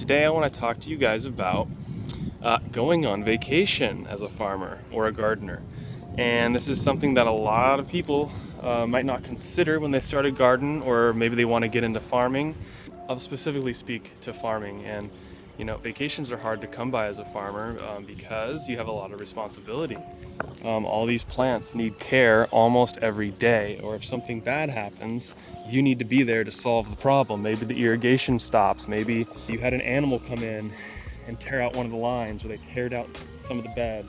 today I want to talk to you guys about going on vacation as a farmer or a gardener. And this is something that a lot of people might not consider when they start a garden, or maybe they want to get into farming. I'll specifically speak to farming, and vacations are hard to come by as a farmer because you have a lot of responsibility. All these plants need care almost every day, or if something bad happens, you need to be there to solve the problem. Maybe the irrigation stops, maybe you had an animal come in and tear out one of the lines, or they teared out some of the bed.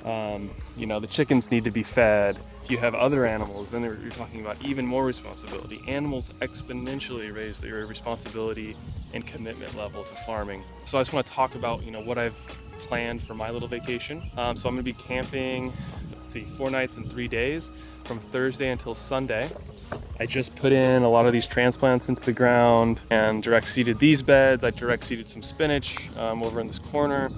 The chickens need to be fed. If you have other animals, then you're talking about even more responsibility. Animals exponentially raise their responsibility and commitment level to farming. So I just want to talk about what I've planned for my little vacation. So I'm going to be camping, 4 nights and 3 days from Thursday until Sunday. I just put in a lot of these transplants into the ground and direct seeded these beds. I direct seeded some spinach over in this corner.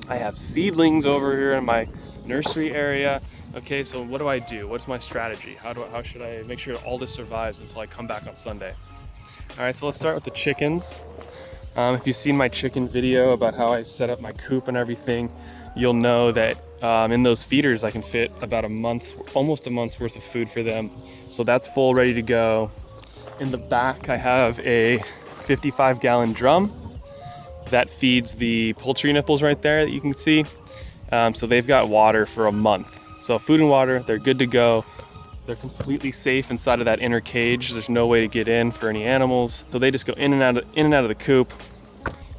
I have seedlings over here in my nursery area. Okay, so what do I do? What's my strategy? How should I make sure all this survives until I come back on Sunday? All right, so let's start with the chickens. If you've seen my chicken video about how I set up my coop and everything, you'll know that in those feeders I can fit about almost a month's worth of food for them. So that's full, ready to go. In the back I have a 55-gallon drum that feeds the poultry nipples right there that you can see. So they've got water for a month. So food and water, they're good to go. They're completely safe inside of that inner cage. There's no way to get in for any animals. So they just go in and out of the coop,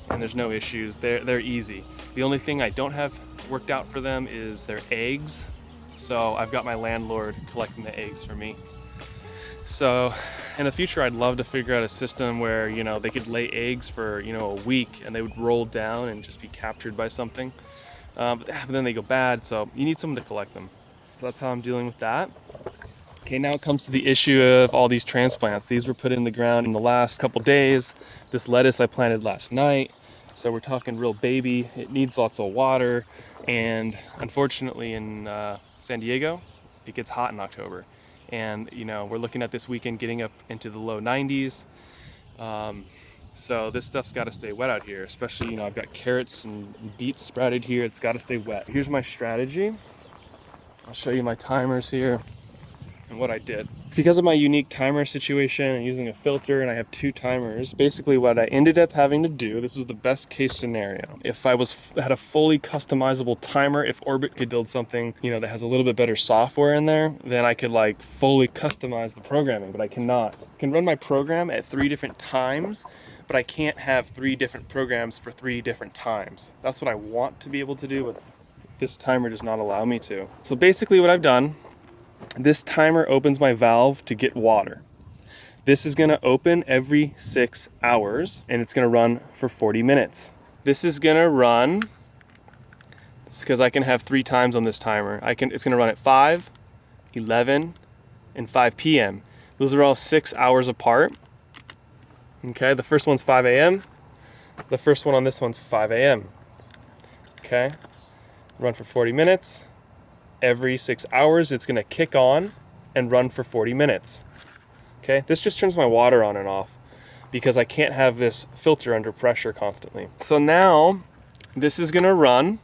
and there's no issues. They're easy. The only thing I don't have worked out for them is their eggs. So I've got my landlord collecting the eggs for me. So in the future, I'd love to figure out a system where, they could lay eggs for, a week, and they would roll down and just be captured by something. But then they go bad, so you need someone to collect them. So that's how I'm dealing with that. Okay, now it comes to the issue of all these transplants. These were put in the ground in the last couple days. This lettuce I planted last night. So we're talking real baby. It needs lots of water. And unfortunately in San Diego, it gets hot in October. And we're looking at this weekend getting up into the low 90s. So this stuff's got to stay wet out here, especially I've got carrots and beets sprouted here. It's got to stay wet. Here's my strategy. I'll show you my timers here and what I did. Because of my unique timer situation and using a filter, and I have 2 timers, basically what I ended up having to do, this was the best case scenario. If I had a fully customizable timer, if Orbit could build something, that has a little bit better software in there, then I could fully customize the programming, but I cannot. I can run my program at 3 different times, but I can't have 3 different programs for 3 different times. That's what I want to be able to do, but this timer does not allow me to. So basically what I've done, this timer opens my valve to get water. This is gonna open every 6 hours, and it's gonna run for 40 minutes. This is gonna run, it's because I can have 3 times on this timer. It's gonna run at 5, 11, and 5 p.m. Those are all 6 hours apart. Okay, the first one's 5 a.m. The first one on this one's 5 a.m. Okay, run for 40 minutes. Every 6 hours, it's gonna kick on and run for 40 minutes. Okay, this just turns my water on and off because I can't have this filter under pressure constantly. So now this is gonna run,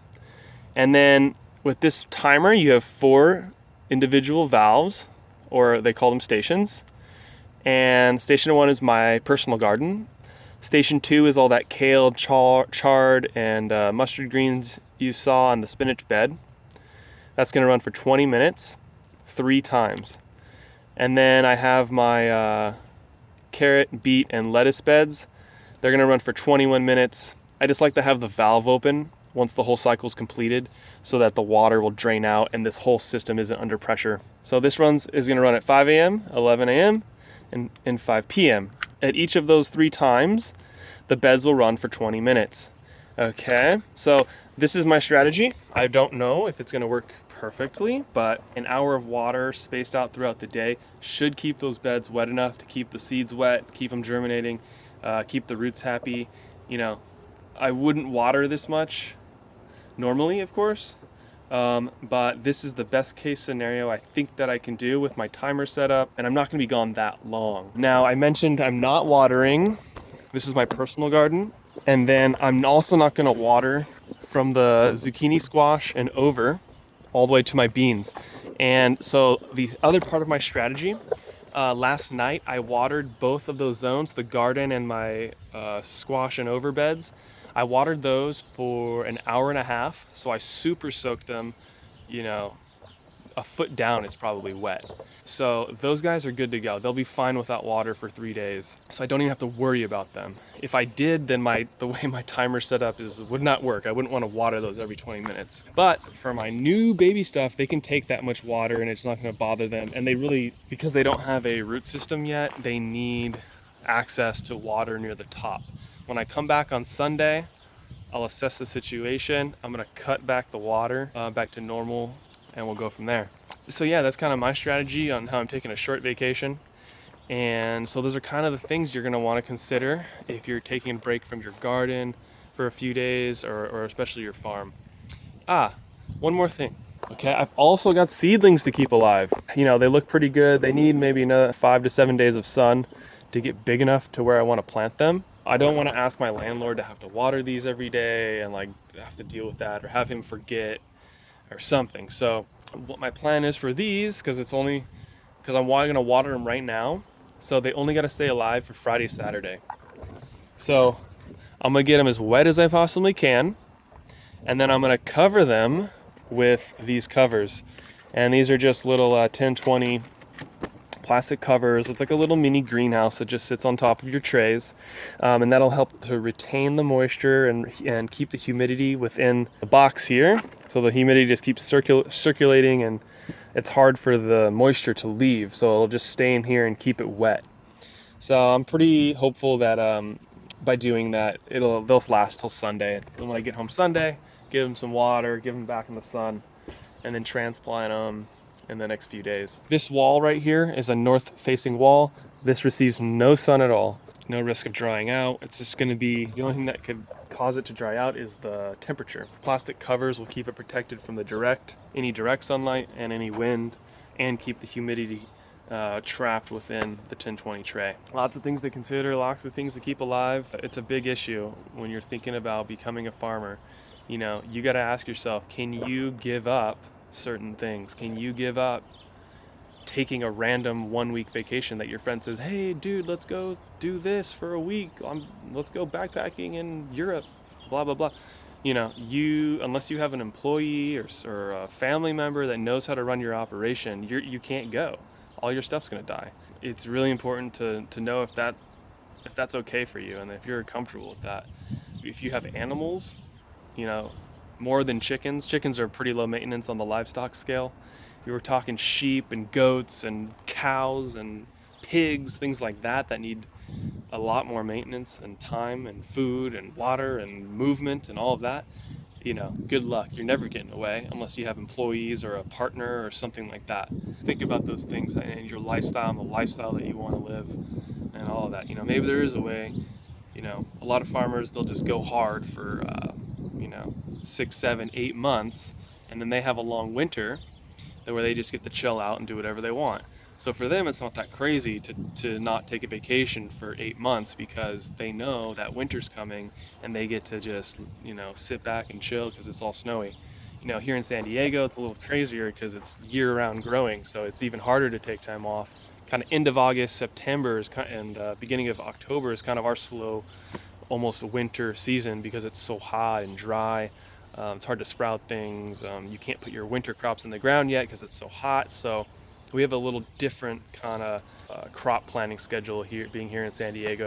and then with this timer, you have 4 individual valves, or they call them stations. And station 1 is my personal garden. Station 2 is all that kale, chard, and mustard greens you saw on the spinach bed. That's gonna run for 20 minutes, 3 times. And then I have my carrot, beet, and lettuce beds. They're gonna run for 21 minutes. I just like to have the valve open once the whole cycle is completed so that the water will drain out and this whole system isn't under pressure. So this is gonna run at 5 a.m., 11 a.m., and 5 p.m. At each of those 3 times, the beds will run for 20 minutes. Okay, so this is my strategy. I don't know if it's gonna work perfectly, but an hour of water spaced out throughout the day should keep those beds wet enough to keep the seeds wet, keep them germinating, keep the roots happy. I wouldn't water this much normally, of course, but this is the best case scenario I think that I can do with my timer set up, and I'm not gonna be gone that long. Now, I mentioned I'm not watering. This is my personal garden. And then I'm also not going to water from the zucchini squash and over all the way to my beans. And so the other part of my strategy, last night I watered both of those zones, the garden and my squash and over beds. I watered those for an hour and a half. So I super soaked them, you know, a foot down it's probably wet. So those guys are good to go. They'll be fine without water for 3 days. So I don't even have to worry about them. If I did, then the way my timer set up would not work. I wouldn't want to water those every 20 minutes. But for my new baby stuff, they can take that much water and it's not going to bother them. And they really, because they don't have a root system yet, they need access to water near the top. When I come back on Sunday, I'll assess the situation. I'm gonna cut back the water back to normal, and we'll go from there. So yeah, that's kind of my strategy on how I'm taking a short vacation. And so those are kind of the things you're gonna want to consider if you're taking a break from your garden for a few days, or especially your farm. One more thing. Okay, I've also got seedlings to keep alive. You know, they look pretty good. They need maybe another 5 to 7 days of sun to get big enough to where I want to plant them. I don't want to ask my landlord to have to water these every day and like have to deal with that, or have him forget or something. So what my plan is for these, because I'm going to water them right now, so they only got to stay alive for Friday, Saturday. So I'm going to get them as wet as I possibly can, and then I'm going to cover them with these covers. And these are just little 1020 plastic covers. It's like a little mini greenhouse that just sits on top of your trays, and that'll help to retain the moisture and keep the humidity within the box here. So the humidity just keeps circulating, and it's hard for the moisture to leave, so it'll just stay in here and keep it wet. So I'm pretty hopeful that by doing that, they'll last till Sunday. And when I get home Sunday, give them some water, give them back in the sun, and then transplant them in the next few days. This wall right here is a north-facing wall. This receives no sun at all. No risk of drying out. It's just going to be, the only thing that could cause it to dry out is the temperature. Plastic covers will keep it protected from any direct sunlight and any wind, and keep the humidity trapped within the 1020 tray. Lots of things to consider, lots of things to keep alive. It's a big issue when you're thinking about becoming a farmer. You know, you got to ask yourself, can you give up certain things? Can you give up taking a random 1 week vacation that your friend says, hey dude, let's go do this for a week, let's go backpacking in Europe, blah blah blah. You know, unless you have an employee or a family member that knows how to run your operation, you can't go. All your stuff's going to die. It's really important to know if that's okay for you, and if you're comfortable with that. If you have animals, you know, more than chickens. Chickens are pretty low maintenance on the livestock scale. We were talking sheep and goats and cows and pigs, things like that need a lot more maintenance and time and food and water and movement and all of that. You know, good luck. You're never getting away unless you have employees or a partner or something like that. Think about those things and your lifestyle and the lifestyle that you want to live and all of that. You know, maybe there is a way. You know, a lot of farmers, they'll just go hard for 6, 7, 8 months, and then they have a long winter where they just get to chill out and do whatever they want. So for them, it's not that crazy to not take a vacation for 8 months, because they know that winter's coming and they get to just, sit back and chill because it's all snowy. You know, here in San Diego, it's a little crazier because it's year-round growing, so it's even harder to take time off. Kind of end of August, September and beginning of October is kind of our slow, almost winter season, because it's so hot and dry. It's hard to sprout things. You can't put your winter crops in the ground yet because it's so hot. So we have a little different kind of crop planting schedule here, being here in San Diego.